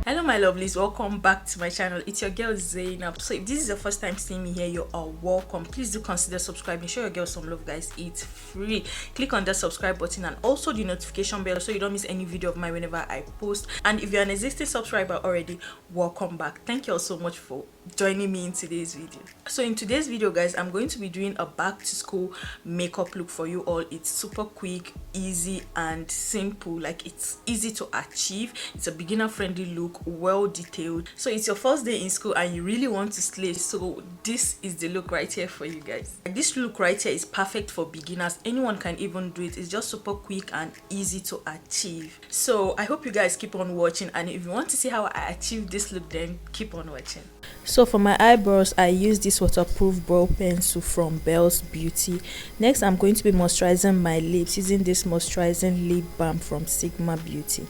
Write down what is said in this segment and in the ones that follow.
Hello my lovelies, welcome back to my channel. It's your girl Zainab. So if this is your first time seeing me here, you are welcome. Please do consider subscribing. Show your girl some love, guys. It's free. Click on the subscribe button and also the notification bell so you don't miss any video of mine whenever I post. And if you're an existing subscriber already, welcome back. Thank you all so much for joining me in today's video. So in today's video, guys, I'm going to be doing a back to school makeup look for you all. It's super quick, easy and simple. Like, it's easy to achieve. It's a beginner friendly look, well detailed. So it's your first day in school and you really want to slay, so this is the look right here for you guys. This look right here is perfect for beginners. Anyone can even do it. It's just super quick and easy to achieve. So I hope you guys keep on watching, and if you want to see how I achieve this look, then keep on watching. So for my eyebrows, I use this waterproof brow pencil from Belle's Beauty. Next, I'm going to be moisturizing my lips using this moisturizing lip balm from Sigma Beauty.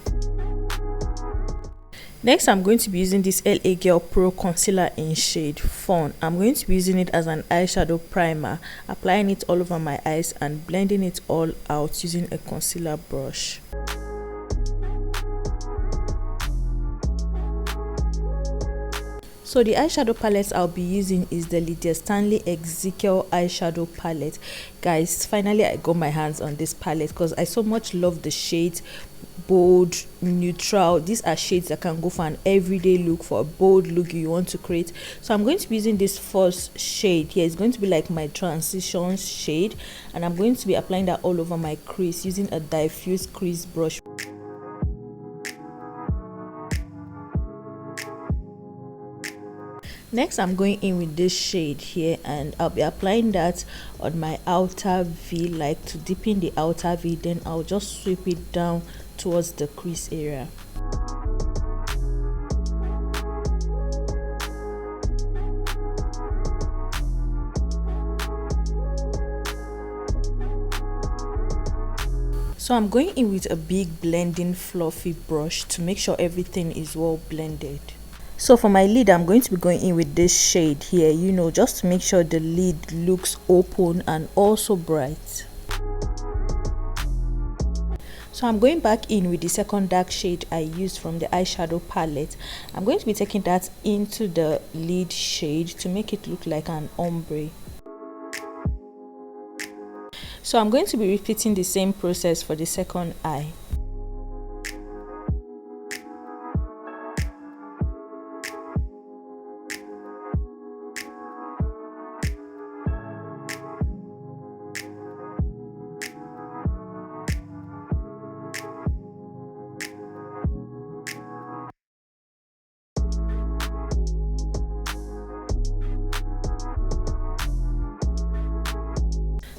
Next, I'm going to be using this LA Girl Pro Concealer in shade FAWN. I'm going to be using it as an eyeshadow primer, applying it all over my eyes and blending it all out using a concealer brush. So the eyeshadow palette I'll be using is the Lydia Stanley ZIKEL eyeshadow palette. Guys, finally I got my hands on this palette because I so much love the shades bold, neutral. These are shades that can go for an everyday look, for a bold look you want to create. So I'm going to be using this first shade here. It's going to be like my transition shade, and I'm going to be applying that all over my crease using a diffuse crease brush. Next, I'm going in with this shade here, and I'll be applying that on my outer V, like to deepen the outer V. Then I'll just sweep it down towards the crease area. So I'm going in with a big blending fluffy brush to make sure everything is well blended. So for my lid, I'm going to be going in with this shade here, you know, just to make sure the lid looks open and also bright. So I'm going back in with the second dark shade I used from the eyeshadow palette. I'm going to be taking that into the lid shade to make it look like an ombre. So I'm going to be repeating the same process for the second eye.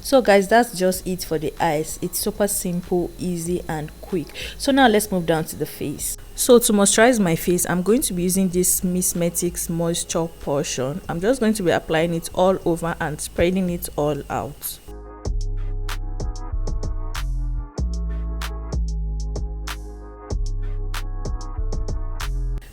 So guys, that's just it for the eyes. It's super simple, easy and quick. So now let's move down to the face. So to moisturize my face, I'm going to be using this Miss Metics moisture portion. I'm just going to be applying it all over and spreading it all out.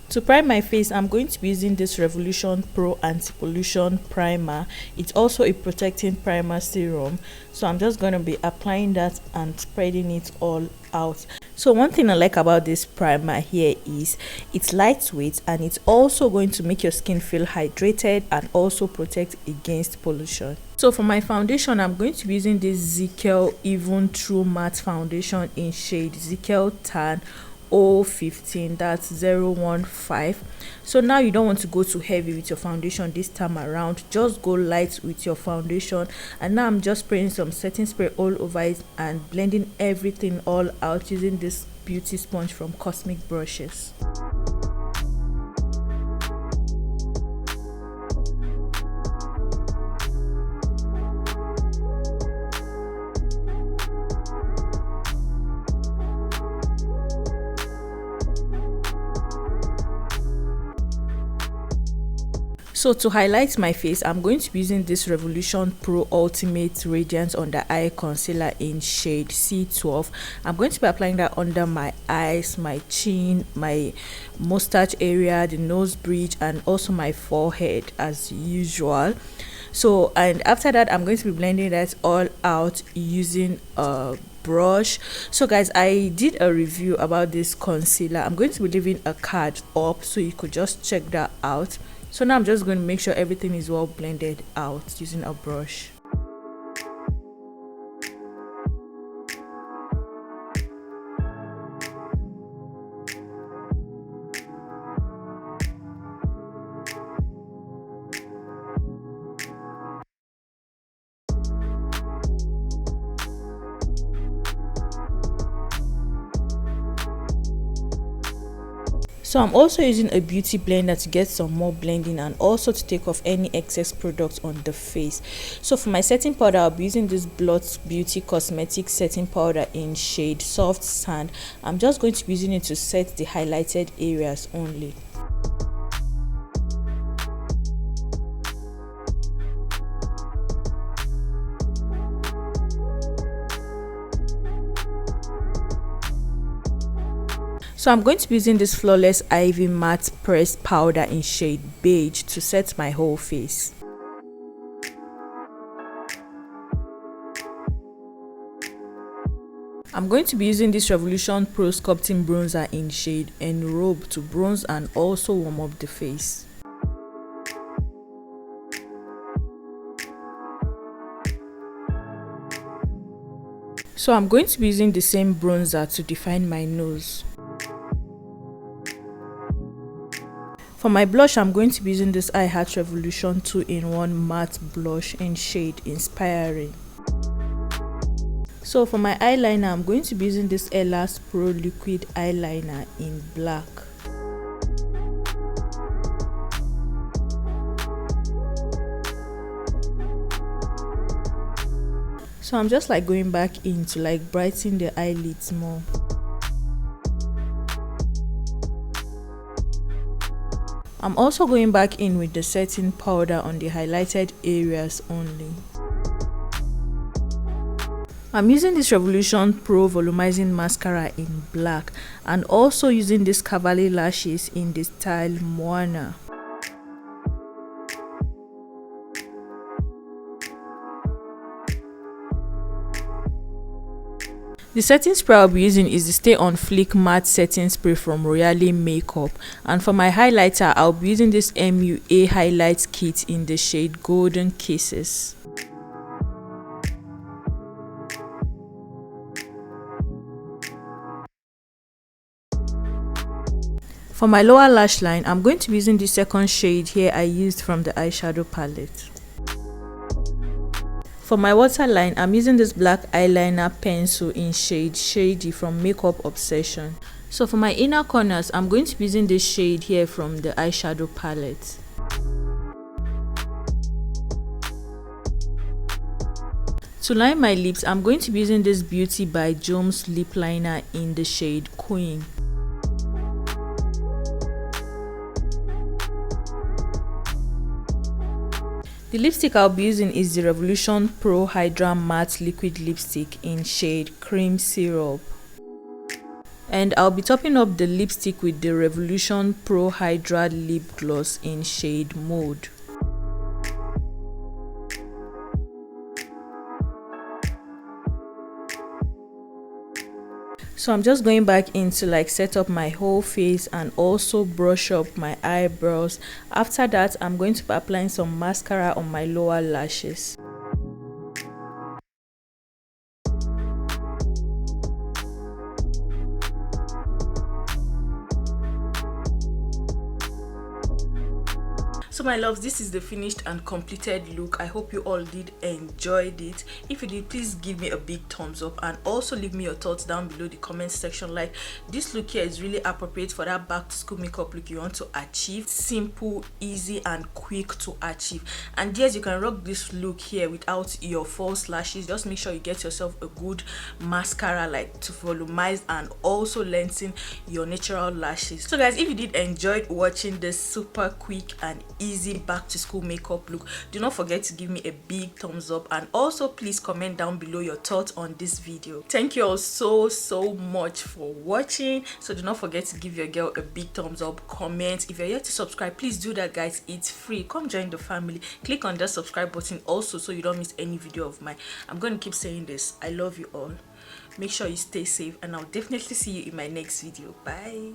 To prime my face, I'm going to be using this Revolution Pro Anti-Pollution Primer. It's also a protecting primer serum. So I'm just going to be applying that and spreading it all out. So one thing I like about this primer here is it's lightweight, and it's also going to make your skin feel hydrated and also protect against pollution. So for my foundation, I'm going to be using this ZIKEL Even True Matte Foundation in shade ZIKEL Tan 015, that's 015. So now you don't want to go too heavy with your foundation this time around, just go light with your foundation. And now I'm just spraying some setting spray all over it and blending everything all out using this beauty sponge from Cosmic Brushes. So to highlight my face, I'm going to be using this Revolution Pro Ultimate Radiance Under Eye Concealer in shade C12. I'm going to be applying that under my eyes, my chin, my mustache area, the nose bridge, and also my forehead as usual. So, and after that, I'm going to be blending that all out using a brush. So guys, I did a review about this concealer. I'm going to be leaving a card up so you could just check that out. So now I'm just going to make sure everything is well blended out using a brush. So I'm also using a beauty blender to get some more blending and also to take off any excess product on the face. So for my setting powder, I'll be using this Blot Beauty Cosmetic setting powder in shade Soft Sand. I'm just going to be using it to set the highlighted areas only. So I'm going to be using this Flawless Ivy Matte Pressed Powder in shade Beige to set my whole face. I'm going to be using this Revolution Pro Sculpting Bronzer in shade Enrobe to bronze and also warm up the face. So I'm going to be using the same bronzer to define my nose. For my blush, I'm going to be using this I Heart Revolution 2-in-1 matte blush in shade Inspiring. So for my eyeliner, I'm going to be using this Ella's Pro Liquid Eyeliner in black. So I'm just like going back in to like brighten the eyelids more. I'm also going back in with the setting powder on the highlighted areas only. I'm using this Revolution Pro Volumizing Mascara in black and also using this Cavalry lashes in the style MOANA. The setting spray I'll be using is the Stay on Fleek Matte Setting Spray from Royale Makeup, and for my highlighter I'll be using this MUA Highlight Kit in the shade Golden Kisses. For my lower lash line, I'm going to be using the second shade here I used from the eyeshadow palette. For my waterline, I'm using this black eyeliner pencil in shade Shady from Makeup Obsession. So for my inner corners, I'm going to be using this shade here from the eyeshadow palette. To line my lips, I'm going to be using this Beauty by Jones lip liner in the shade Queen. The lipstick I'll be using is the Revolution Pro Hydra Matte Liquid Lipstick in shade Cream Syrup. And I'll be topping up the lipstick with the Revolution Pro Hydra Lip Gloss in shade Mode. So I'm just going back in to like set up my whole face and also brush up my eyebrows. After that, I'm going to be applying some mascara on my lower lashes. So my loves, this is the finished and completed look. I hope you all did enjoy it. If you did, please give me a big thumbs up and also leave me your thoughts down below the comment section. Like, this look here is really appropriate for that back to school makeup look you want to achieve. Simple, easy and quick to achieve. And yes, you can rock this look here without your false lashes. Just make sure you get yourself a good mascara like to volumize and also lengthen your natural lashes. So guys, if you did enjoy watching this super quick and easy back to school makeup look, do not forget to give me a big thumbs up and also please comment down below your thoughts on this video. Thank you all so much for watching. So do not forget to give your girl a big thumbs up, comment. If you're yet to subscribe, please do that guys. It's free. Come join the family. Click on that subscribe button also so you don't miss any video of mine. I'm going to keep saying this. I love you all. Make sure you stay safe, and I'll definitely see you in my next video. Bye.